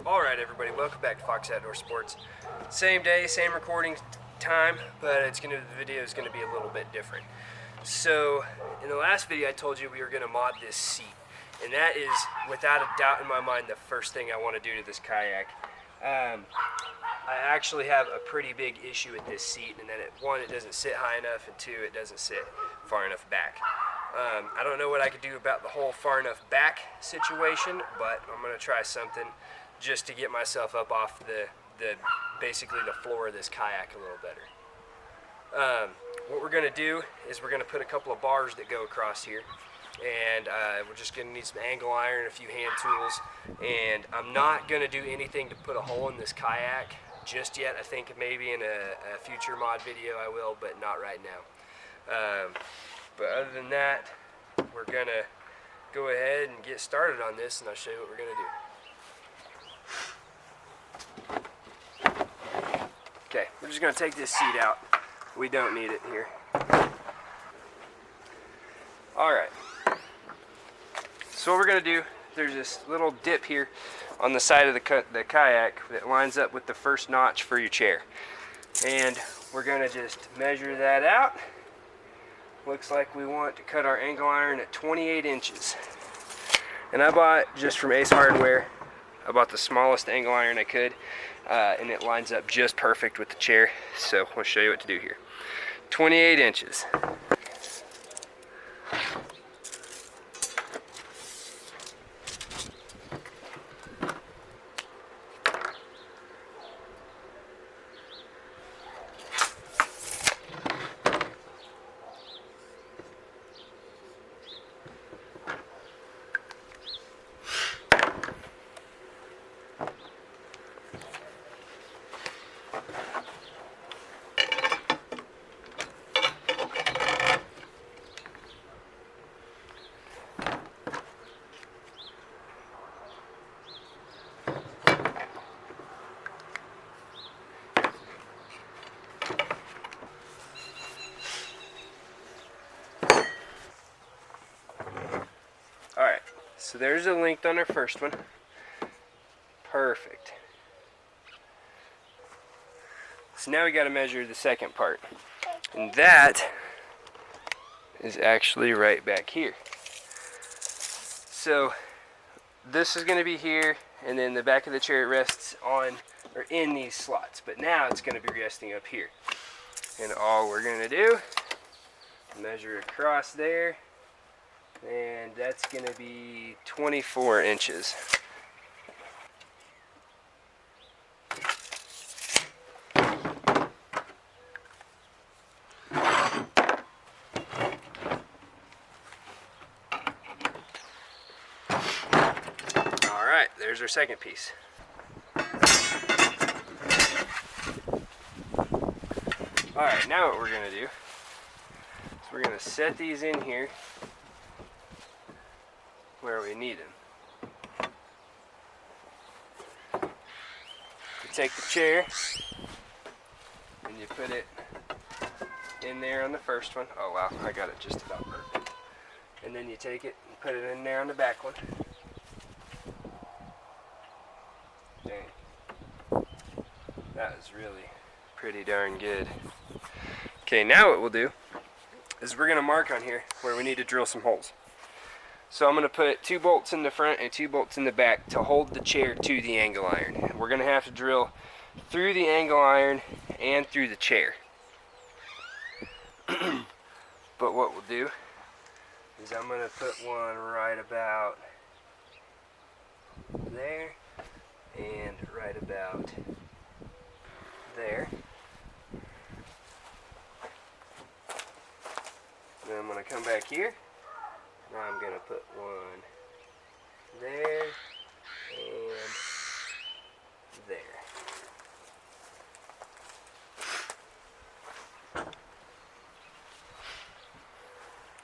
Alright everybody, welcome back to Fox Outdoor Sports. Same day, same recording time, but the video is gonna be a little bit different. So, in the last video I told you we were gonna mod this seat, and that is, without a doubt in my mind, the first thing I want to do to this kayak. I actually have a pretty big issue with this seat, and that one, it doesn't sit high enough, and two, it doesn't sit far enough back. I don't know what I could do about the whole far enough back situation, but I'm gonna try something just to get myself up off basically the floor of this kayak a little better. What we're gonna do is we're gonna put a couple of bars that go across here, and we're just gonna need some angle iron, a few hand tools, and I'm not gonna do anything to put a hole in this kayak just yet. I think maybe in a future mod video I will, but not right now. But other than that, we're gonna go ahead and get started on this, and I'll show you what we're gonna do. Okay, we're just gonna take this seat out. We don't need it here. Alright, so what we're gonna do, there's this little dip here on the side of the kayak that lines up with the first notch for your chair. And we're gonna just measure that out. Looks like we want to cut our angle iron at 28 inches. And I bought, just from Ace Hardware, I bought the smallest angle iron I could, and it lines up just perfect with the chair. So I'll show you what to do here. 28 inches. Alright, so there's the length on our first one. Perfect. So now we got to measure the second part. And that is actually right back here. So this is going to be here, and then the back of the chair rests on, or in these slots. But now it's going to be resting up here. And all we're going to do, measure across there. And that's going to be 24 inches. Alright, there's our second piece. Alright, now what we're going to do is we're going to set these in here where we need them. You take the chair and you put it in there on the first one. Oh wow, I got it just about perfect. And then you take it and put it in there on the back one. Dang. That is really pretty darn good. Okay, now what we'll do is we're going to mark on here where we need to drill some holes. So I'm going to put 2 bolts in the front and 2 bolts in the back to hold the chair to the angle iron. We're going to have to drill through the angle iron and through the chair. But what we'll do is I'm going to put one right about there and right about there. Then I'm going to come back here. Now I'm going to put one there and there.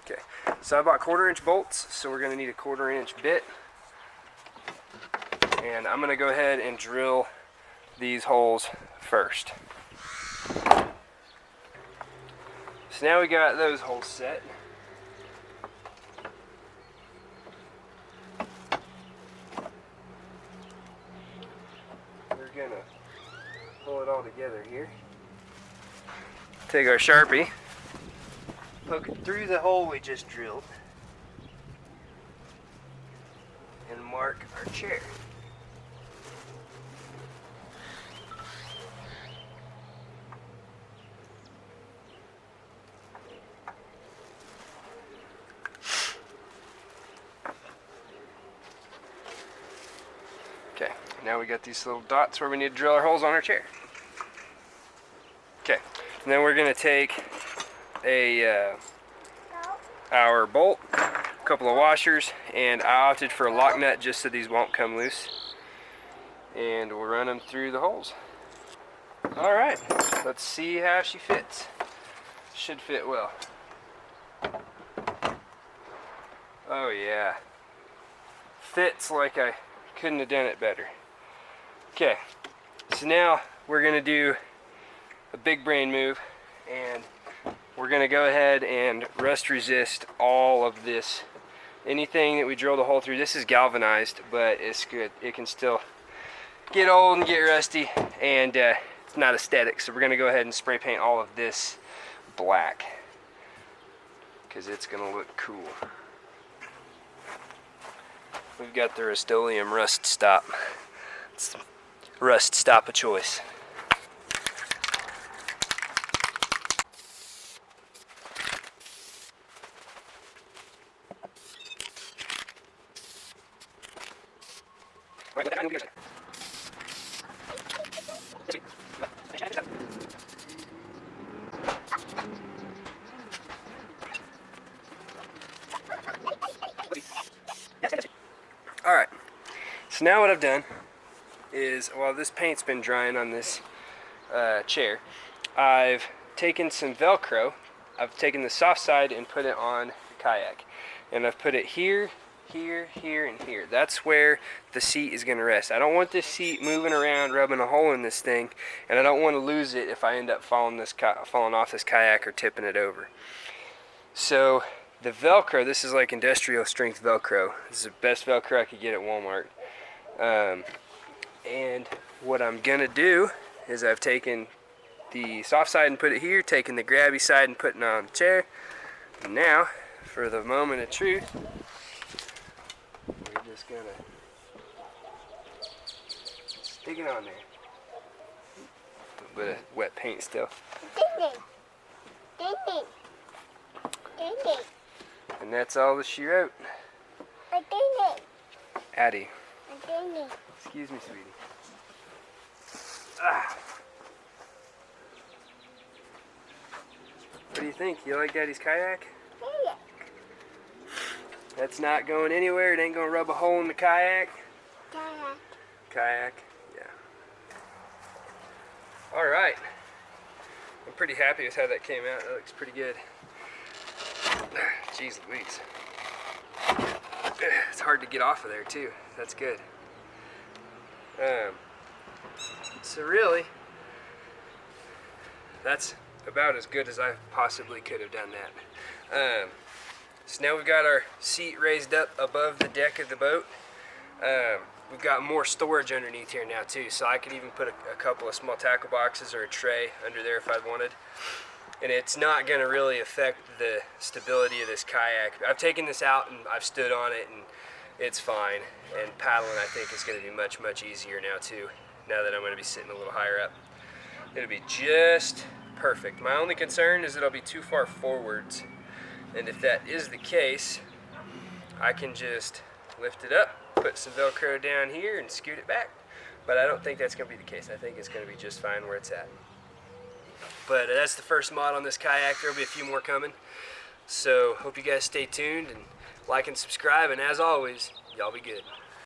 Okay, so I bought 1/4 inch bolts, so we're going to need a 1/4 inch bit. And I'm going to go ahead and drill these holes first. So now we got those holes set. gonna pull it all together here. Take our Sharpie, poke it through the hole we just drilled, and mark our chair. Okay, now we got these little dots where we need to drill our holes on our chair. Okay, and then we're going to take our bolt, a couple of washers, and I opted for a lock nut just so these won't come loose. And we'll run them through the holes. Alright, let's see how she fits. Should fit well. Oh yeah. Fits like I couldn't have done it better. Okay, so now we're going to do a big brain move, and we're going to go ahead and rust resist all of this. Anything that we drilled a hole through, this is galvanized, but it's good. It can still get old and get rusty, and it's not aesthetic. So we're going to go ahead and spray paint all of this black because it's going to look cool. We've got the Rust-Oleum Rust Stop. It's Rust Stop of choice. Alright, so now what I've done is, while this paint's been drying on this chair, I've taken some Velcro. I've taken the soft side and put it on the kayak. And I've put it here, here, here, and here. That's where the seat is going to rest. I don't want this seat moving around, rubbing a hole in this thing, and I don't want to lose it if I end up falling off this kayak or tipping it over. So the Velcro, this is like industrial strength Velcro. This is the best Velcro I could get at Walmart. And what I'm going to do is I've taken the soft side and put it here, taken the grabby side and putting it on the chair. And now, for the moment of truth, we're just going to stick it on there. A little bit of wet paint still. And that's all that she wrote. Addie. Excuse me, sweetie. Ah. What do you think? You like Daddy's kayak? That's not going anywhere. It ain't going to rub a hole in the kayak. Kayak, yeah. Alright. I'm pretty happy with how that came out. That looks pretty good. Jeez Louise. It's hard to get off of there too. That's good. So really, that's about as good as I possibly could have done that. So now we've got our seat raised up above the deck of the boat. We've got more storage underneath here now too, so I could even put a couple of small tackle boxes or a tray under there if I wanted. And it's not going to really affect the stability of this kayak. I've taken this out and I've stood on it and it's fine. And paddling, I think, is going to be much, much easier now too, now that I'm going to be sitting a little higher up. It'll be just perfect. My only concern is that it'll be too far forwards. And if that is the case, I can just lift it up, put some Velcro down here and scoot it back. But I don't think that's going to be the case. I think it's going to be just fine where it's at. But that's the first mod on this kayak. There'll be a few more coming. So hope you guys stay tuned and like and subscribe. And as always, y'all be good.